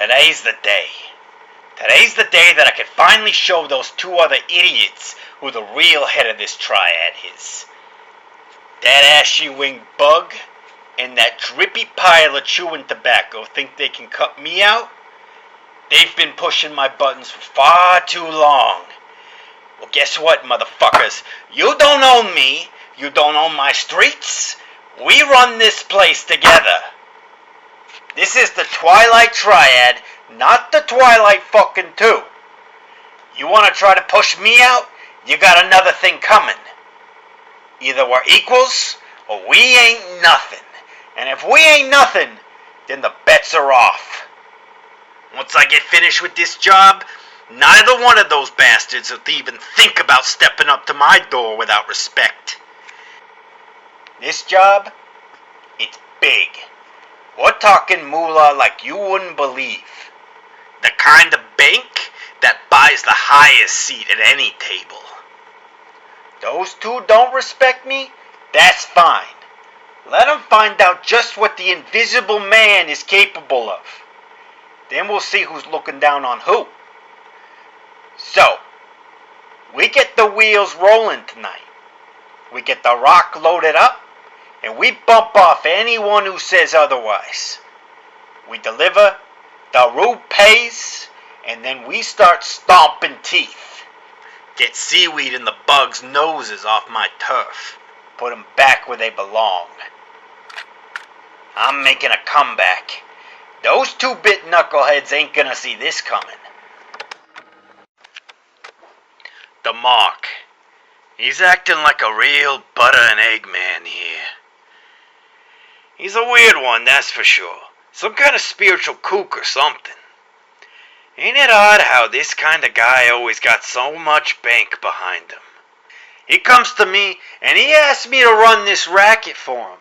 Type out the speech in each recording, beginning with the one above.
Today's the day. Today's the day that I can finally show those two other idiots who the real head of this triad is. That ashy-winged bug and that drippy pile of chewing tobacco think they can cut me out? They've been pushing my buttons for far too long. Well, guess what, motherfuckers? You don't own me. You don't own my streets. We run this place together. This is the Twilight Triad, not the Twilight fucking 2. You want to try to push me out? You got another thing coming. Either we're equals, or we ain't nothing. And if we ain't nothing, then the bets are off. Once I get finished with this job, neither one of those bastards will even think about stepping up to my door without respect. This job, it's big. We're talking moolah like you wouldn't believe. The kind of bank that buys the highest seat at any table. Those two don't respect me? That's fine. Let them find out just what the invisible man is capable of. Then we'll see who's looking down on who. So, we get the wheels rolling tonight. We get the rock loaded up, and we bump off anyone who says otherwise. We deliver, the rube pays, and then we start stomping teeth. Get seaweed in the bugs' noses off my turf. Put them back where they belong. I'm making a comeback. Those two-bit knuckleheads ain't gonna see this coming. The Mark. He's acting like a real butter and egg man here. He's a weird one, that's for sure. Some kind of spiritual kook or something. Ain't it odd how this kind of guy always got so much bank behind him? He comes to me and he asks me to run this racket for him.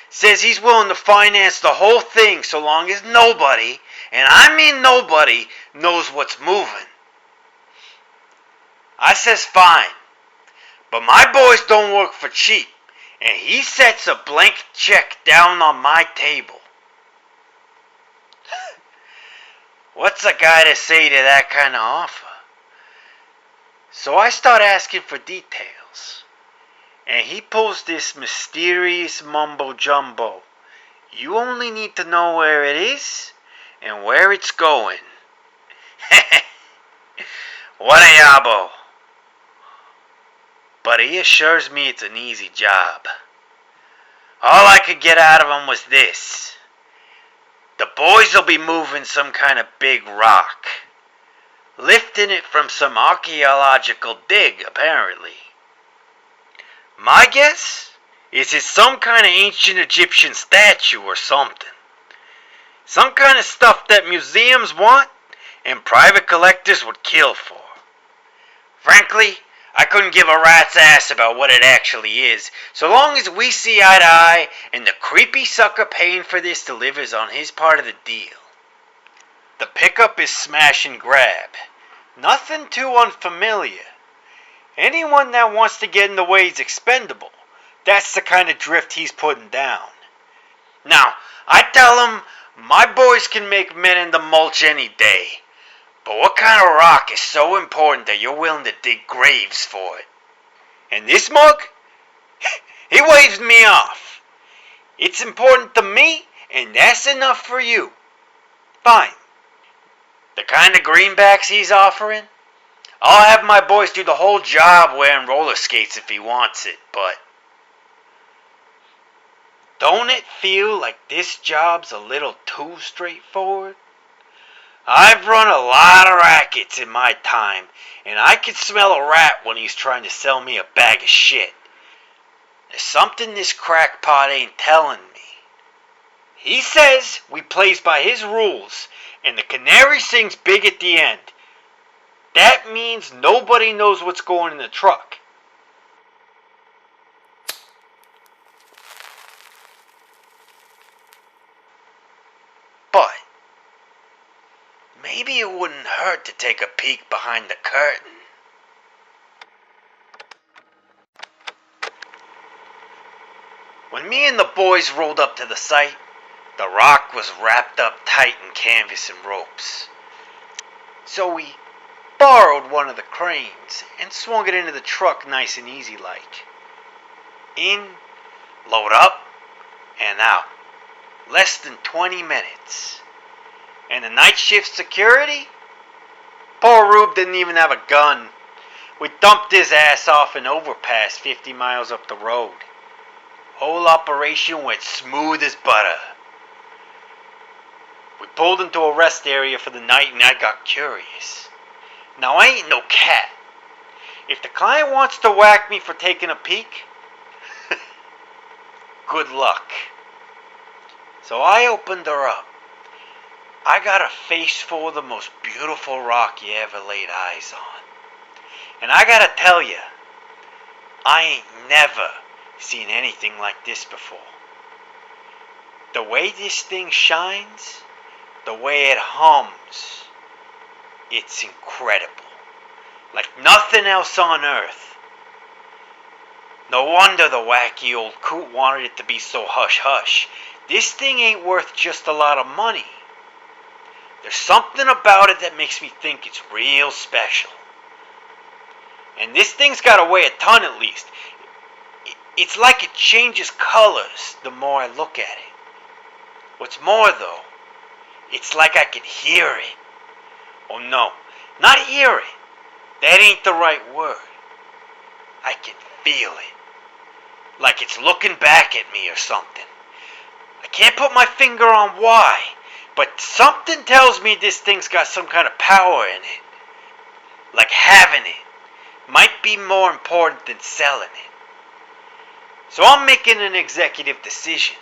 Says he's willing to finance the whole thing so long as nobody, and I mean nobody, knows what's moving. I says fine, but my boys don't work for cheap, and he sets a blank check down on my table. What's a guy to say to that kind of offer? So I start asking for details. And he pulls this mysterious mumbo-jumbo. You only need to know where it is and where it's going. What a yabo. But he assures me it's an easy job. All I could get out of him was this. The boys will be moving some kind of big rock. Lifting it from some archaeological dig, apparently. My guess is it's some kind of ancient Egyptian statue or something. Some kind of stuff that museums want and private collectors would kill for. Frankly, I couldn't give a rat's ass about what it actually is, so long as we see eye to eye and the creepy sucker paying for this delivers on his part of the deal. The pickup is smash and grab. Nothing too unfamiliar. Anyone that wants to get in the way is expendable. That's the kind of drift he's putting down. Now, I tell him my boys can make men in the mulch any day. But what kind of rock is so important that you're willing to dig graves for it? And this mug? He waves me off. It's important to me, and that's enough for you. Fine. The kind of greenbacks he's offering? I'll have my boys do the whole job wearing roller skates if he wants it, but don't it feel like this job's a little too straightforward? I've run a lot of rackets in my time, and I can smell a rat when he's trying to sell me a bag of shit. There's something this crackpot ain't telling me. He says we plays by his rules, and the canary sings big at the end. That means nobody knows what's going in the truck. But maybe it wouldn't hurt to take a peek behind the curtain. When me and the boys rolled up to the site, The rock was wrapped up tight in canvas and ropes. So we borrowed one of the cranes and swung it into the truck nice and easy like. In, load up, and out. Less than 20 minutes. And the night shift security? Poor Rube didn't even have a gun. We dumped his ass off an overpass 50 miles up the road. Whole operation went smooth as butter. We pulled into a rest area for the night and I got curious. Now I ain't no cat. If the client wants to whack me for taking a peek, good luck. So I opened her up. I got a face full of the most beautiful rock you ever laid eyes on. And I gotta tell you, I ain't never seen anything like this before. The way this thing shines, the way it hums, it's incredible. Like nothing else on earth. No wonder the wacky old coot wanted it to be so hush-hush. This thing ain't worth just a lot of money. There's something about it that makes me think it's real special. And this thing's gotta weigh a ton at least. It's like it changes colors the more I look at it. What's more though, it's like I can hear it. Oh no, not hear it. That ain't the right word. I can feel it. Like it's looking back at me or something. I can't put my finger on why, but something tells me this thing's got some kind of power in it. Like having it might be more important than selling it. So I'm making an executive decision.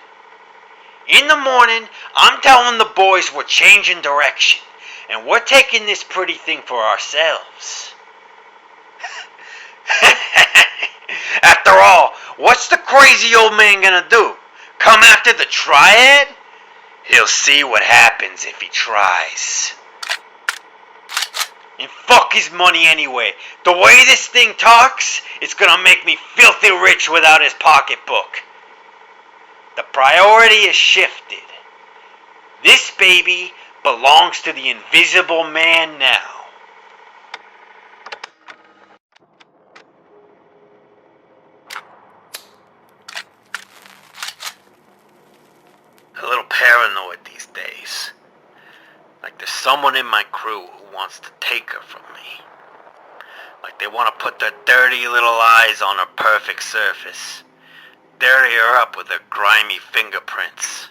In the morning, I'm telling the boys we're changing direction, and we're taking this pretty thing for ourselves. After all, what's the crazy old man gonna do? Come after the Triad? He'll see what happens if he tries. And fuck his money anyway. The way this thing talks, it's gonna make me filthy rich without his pocketbook. The priority is shifted. This baby belongs to the invisible man now. A little paranoid these days. Like there's someone in my crew who wants to take her from me. Like they want to put their dirty little eyes on her perfect surface. Dirty her up with their grimy fingerprints.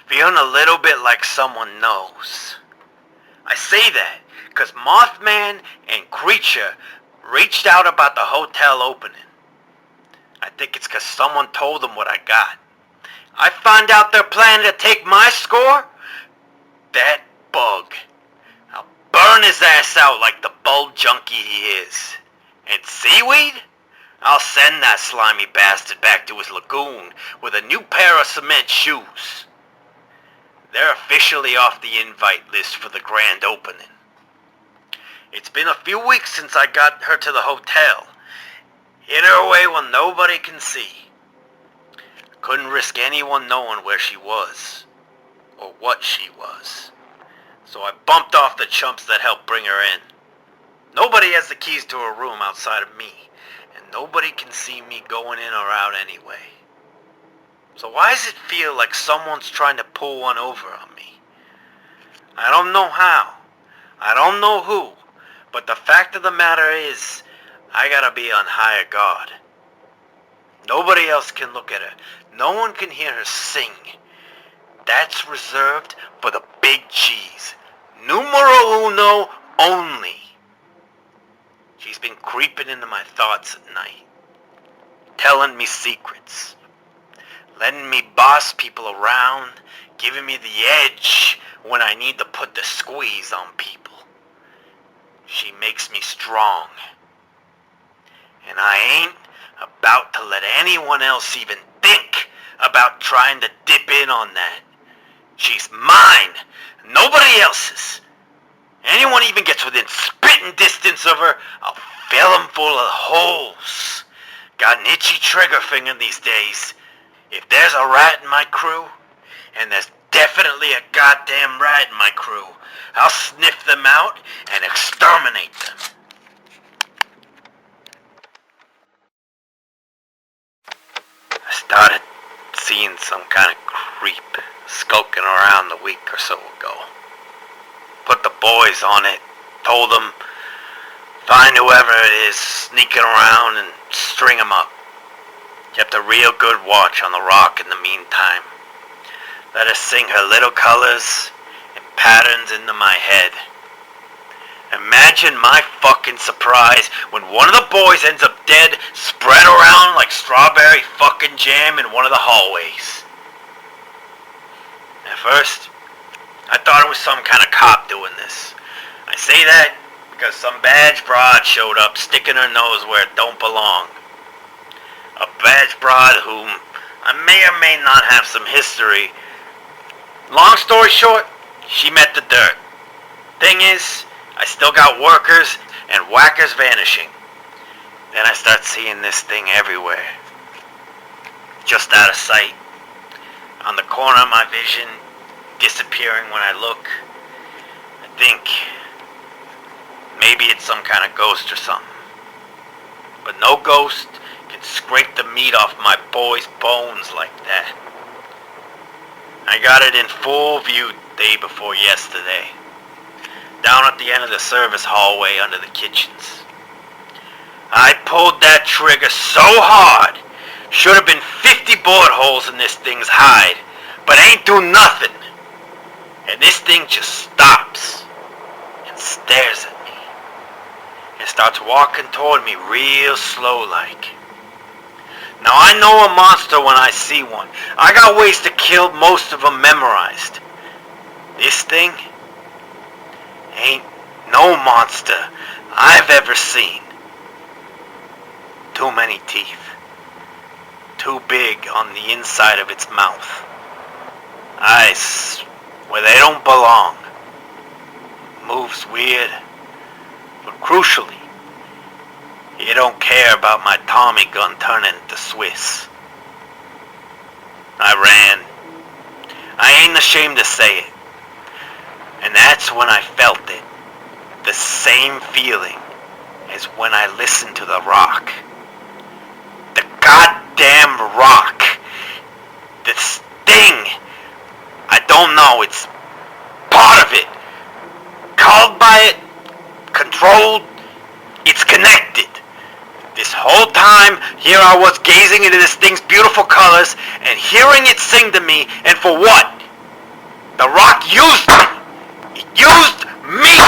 Feeling a little bit like someone knows. I say that because Mothman and Creature reached out about the hotel opening. I think it's because someone told them what I got. I find out they're planning to take my score? That bug. I'll burn his ass out like the bulb junkie he is. And seaweed? I'll send that slimy bastard back to his lagoon with a new pair of cement shoes. They're officially off the invite list for the grand opening. It's been a few weeks since I got her to the hotel. Hid her away where nobody can see. Couldn't risk anyone knowing where she was, or what she was. So I bumped off the chumps that helped bring her in. Nobody has the keys to her room outside of me, and nobody can see me going in or out anyway. So why does it feel like someone's trying to pull one over on me? I don't know how. I don't know who. But the fact of the matter is, I gotta be on higher guard. Nobody else can look at her. No one can hear her sing. That's reserved for the big G's. Numero uno only. She's been creeping into my thoughts at night. Telling me secrets. Letting me boss people around. Giving me the edge when I need to put the squeeze on people. She makes me strong. And I ain't about to let anyone else even think about trying to dip in on that. She's mine, nobody else's. Anyone even gets within spitting distance of her, I'll fill them full of holes. Got an itchy trigger finger these days. If there's a rat in my crew, And there's definitely a goddamn rat in my crew. I'll sniff them out and exterminate them. I started seeing some kind of creep skulking around a week or so ago. Put the boys on it, told them, find whoever it is sneaking around and string them up. Kept a real good watch on the rock in the meantime. Let her sing her little colors and patterns into my head. Imagine my fucking surprise when one of the boys ends up dead, spread around like strawberry fucking jam in one of the hallways. At first, I thought it was some kind of cop doing this. I say that because some badge broad showed up sticking her nose where it don't belong. A badge broad whom I may or may not have some history. Long story short, she met the dirt. Thing is, I still got workers and whackers vanishing. Then I start seeing this thing everywhere. Just out of sight. On the corner of my vision, disappearing when I look. I think maybe it's some kind of ghost or something. But no ghost can scrape the meat off my boy's bones like that. I got it in full view day before yesterday. Down at the end of the service hallway under the kitchens. I pulled that trigger so hard, should have been 50 bullet holes in this thing's hide, but ain't do nothing. And this thing just stops and stares at me and starts walking toward me real slow like. Now I know a monster when I see one. I got ways to kill most of them memorized. This thing ain't no monster I've ever seen. Too many teeth. Too big on the inside of its mouth. Eyes where they don't belong. Moves weird, but crucially, he don't care about my Tommy gun turning into Swiss. I ran. I ain't ashamed to say it. And that's when I felt it. The same feeling as when I listened to the rock. The goddamn rock. This thing. I don't know. It's part of it. Called by it. Controlled. It's connected. This whole time, here I was gazing into this thing's beautiful colors and hearing it sing to me, and for what? The rock used me. It used me!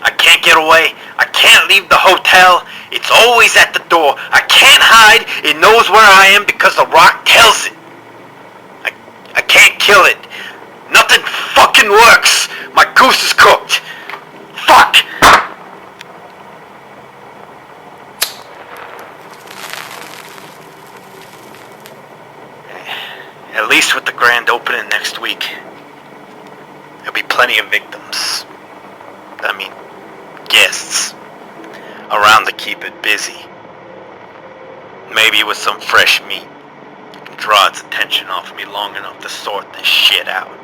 I can't get away. I can't leave the hotel. It's always at the door. I can't hide. It knows where I am because the rock tells it. I can't kill it. Nothing fucking works. My goose is cooked. Fuck! At least with the grand opening next week, there'll be plenty of victims. I mean, guests around to keep it busy. Maybe with some fresh meat, you can draw its attention off me long enough to sort this shit out.